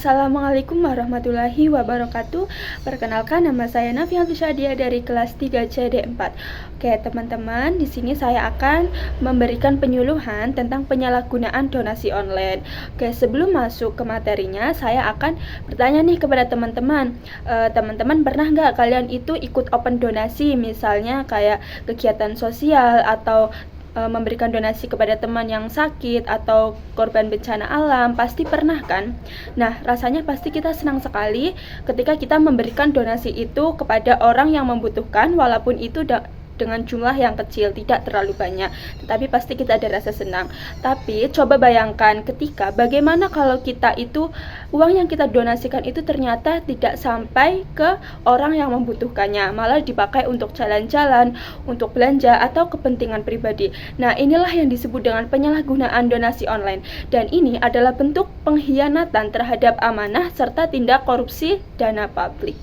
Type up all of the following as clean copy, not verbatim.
Assalamualaikum warahmatullahi wabarakatuh. Perkenalkan, nama saya Nafianti Syadia dari kelas 3 CD4. Oke, teman-teman, di sini saya akan memberikan penyuluhan tentang penyalahgunaan donasi online. Oke, sebelum masuk ke materinya, saya akan bertanya nih kepada teman-teman. Teman-teman pernah nggak kalian itu ikut open donasi, misalnya kayak kegiatan sosial atau memberikan donasi kepada teman yang sakit atau korban bencana alam? Pasti pernah kan? Nah, rasanya pasti kita senang sekali ketika kita memberikan donasi itu kepada orang yang membutuhkan, walaupun itu dengan jumlah yang kecil, tidak terlalu banyak, tetapi pasti kita ada rasa senang. Tapi coba bayangkan ketika bagaimana kalau kita itu uang yang kita donasikan itu ternyata tidak sampai ke orang yang membutuhkannya, malah dipakai untuk jalan-jalan, untuk belanja atau kepentingan pribadi. Nah, inilah yang disebut dengan penyalahgunaan donasi online, dan ini adalah bentuk pengkhianatan terhadap amanah serta tindak korupsi dana publik.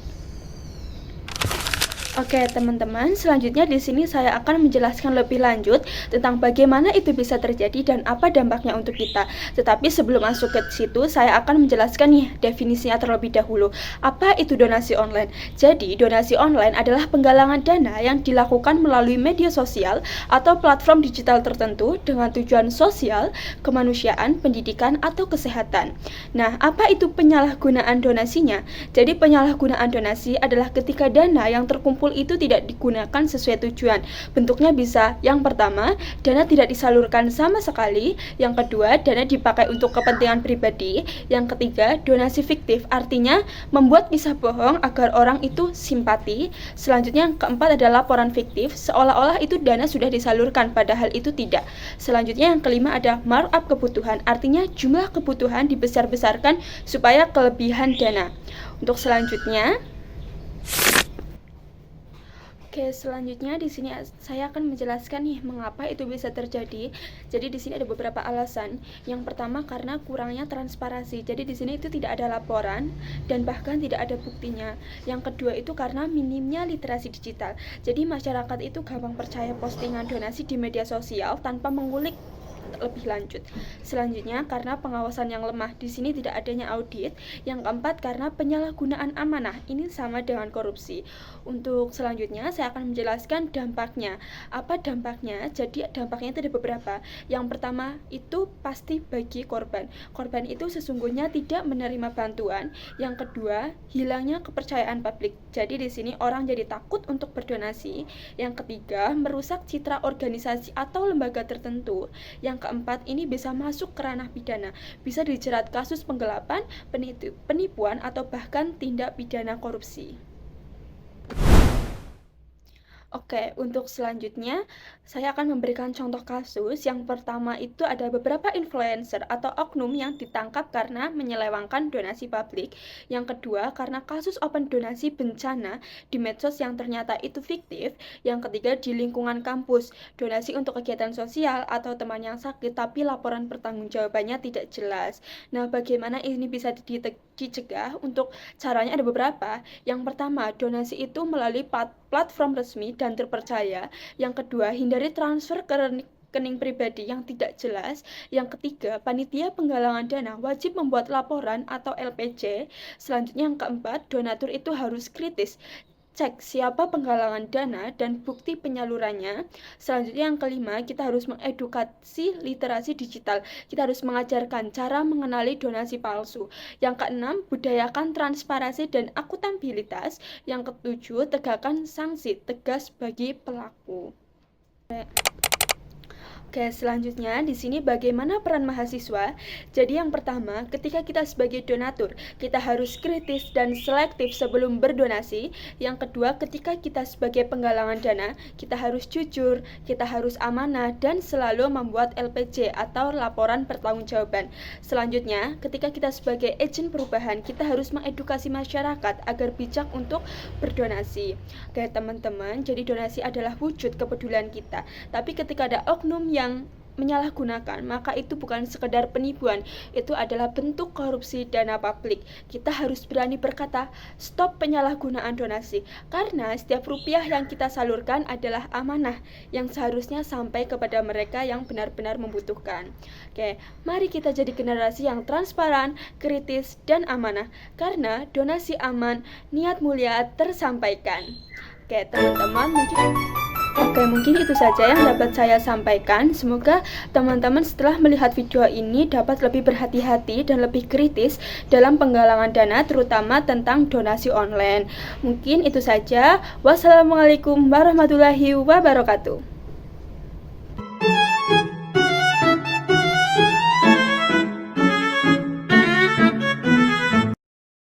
Oke, teman-teman, selanjutnya di sini saya akan menjelaskan lebih lanjut tentang bagaimana itu bisa terjadi dan apa dampaknya untuk kita. Tetapi sebelum masuk ke situ, saya akan menjelaskan nih definisinya terlebih dahulu. Apa itu donasi online? Jadi, donasi online adalah penggalangan dana yang dilakukan melalui media sosial atau platform digital tertentu dengan tujuan sosial, kemanusiaan, pendidikan, atau kesehatan. Nah, apa itu penyalahgunaan donasinya? Jadi, penyalahgunaan donasi adalah ketika dana yang terkumpul itu tidak digunakan sesuai tujuan. Bentuknya bisa, yang pertama, dana tidak disalurkan sama sekali. Yang kedua, dana dipakai untuk kepentingan pribadi. Yang ketiga, donasi fiktif, artinya membuat kisah bohong agar orang itu simpati. Selanjutnya, yang keempat adalah laporan fiktif, seolah-olah itu dana sudah disalurkan, padahal itu tidak. Selanjutnya, yang kelima ada markup kebutuhan, artinya jumlah kebutuhan dibesar-besarkan supaya kelebihan dana. Untuk selanjutnya, selanjutnya di sini saya akan menjelaskan nih mengapa itu bisa terjadi. Jadi di sini ada beberapa alasan. Yang pertama karena kurangnya transparansi. Jadi di sini itu tidak ada laporan dan bahkan tidak ada buktinya. Yang kedua itu karena minimnya literasi digital. Jadi masyarakat itu gampang percaya postingan donasi di media sosial tanpa mengulik lebih lanjut. Selanjutnya karena pengawasan yang lemah, di sini tidak adanya audit. Yang keempat karena penyalahgunaan amanah, ini sama dengan korupsi. Untuk selanjutnya saya akan menjelaskan dampaknya. Apa dampaknya? Jadi dampaknya itu ada beberapa. Yang pertama itu pasti bagi korban. Korban itu sesungguhnya tidak menerima bantuan. Yang kedua, hilangnya kepercayaan publik. Jadi di sini orang jadi takut untuk berdonasi. Yang ketiga, merusak citra organisasi atau lembaga tertentu. Yang keempat, ini bisa masuk ke ranah pidana, bisa dijerat kasus penggelapan, penipuan, atau bahkan tindak pidana korupsi. Oke, untuk selanjutnya saya akan memberikan contoh kasus. Yang pertama itu ada beberapa influencer atau oknum yang ditangkap karena menyelewengkan donasi publik. Yang kedua, karena kasus open donasi bencana di medsos yang ternyata itu fiktif. Yang ketiga, di lingkungan kampus, donasi untuk kegiatan sosial atau teman yang sakit tapi laporan pertanggungjawabannya tidak jelas. Nah, bagaimana ini bisa dicegah? Untuk caranya ada beberapa. Yang pertama, donasi itu melalui platform resmi dan terpercaya. Yang kedua, hindari transfer ke rekening pribadi yang tidak jelas. Yang ketiga, panitia penggalangan dana wajib membuat laporan atau LPJ. Selanjutnya yang keempat, donatur itu harus kritis. Cek siapa penggalangan dana dan bukti penyalurannya. Selanjutnya yang kelima, kita harus mengedukasi literasi digital. Kita harus mengajarkan cara mengenali donasi palsu. Yang keenam, budayakan transparansi dan akuntabilitas. Yang ketujuh, tegakkan sanksi tegas bagi pelaku. Oke, selanjutnya di sini bagaimana peran mahasiswa. Jadi yang pertama, ketika kita sebagai donatur, kita harus kritis dan selektif sebelum berdonasi. Yang kedua, ketika kita sebagai penggalangan dana, kita harus jujur, kita harus amanah dan selalu membuat LPJ atau laporan pertanggungjawaban. Selanjutnya, ketika kita sebagai agen perubahan, kita harus mengedukasi masyarakat agar bijak untuk berdonasi. Oke, teman-teman, jadi donasi adalah wujud kepedulian kita. Tapi ketika ada oknum yang menyalahgunakan, maka itu bukan sekedar penipuan, itu adalah bentuk korupsi dana publik. Kita harus berani berkata, stop penyalahgunaan donasi, karena setiap rupiah yang kita salurkan adalah amanah yang seharusnya sampai kepada mereka yang benar-benar membutuhkan. Oke, mari kita jadi generasi yang transparan, kritis, dan amanah, karena donasi aman, niat mulia tersampaikan. Oke, teman-teman, mungkin itu saja yang dapat saya sampaikan. Semoga teman-teman setelah melihat video ini dapat lebih berhati-hati dan lebih kritis dalam penggalangan dana, terutama tentang donasi online. Mungkin itu saja. Wassalamualaikum warahmatullahi wabarakatuh.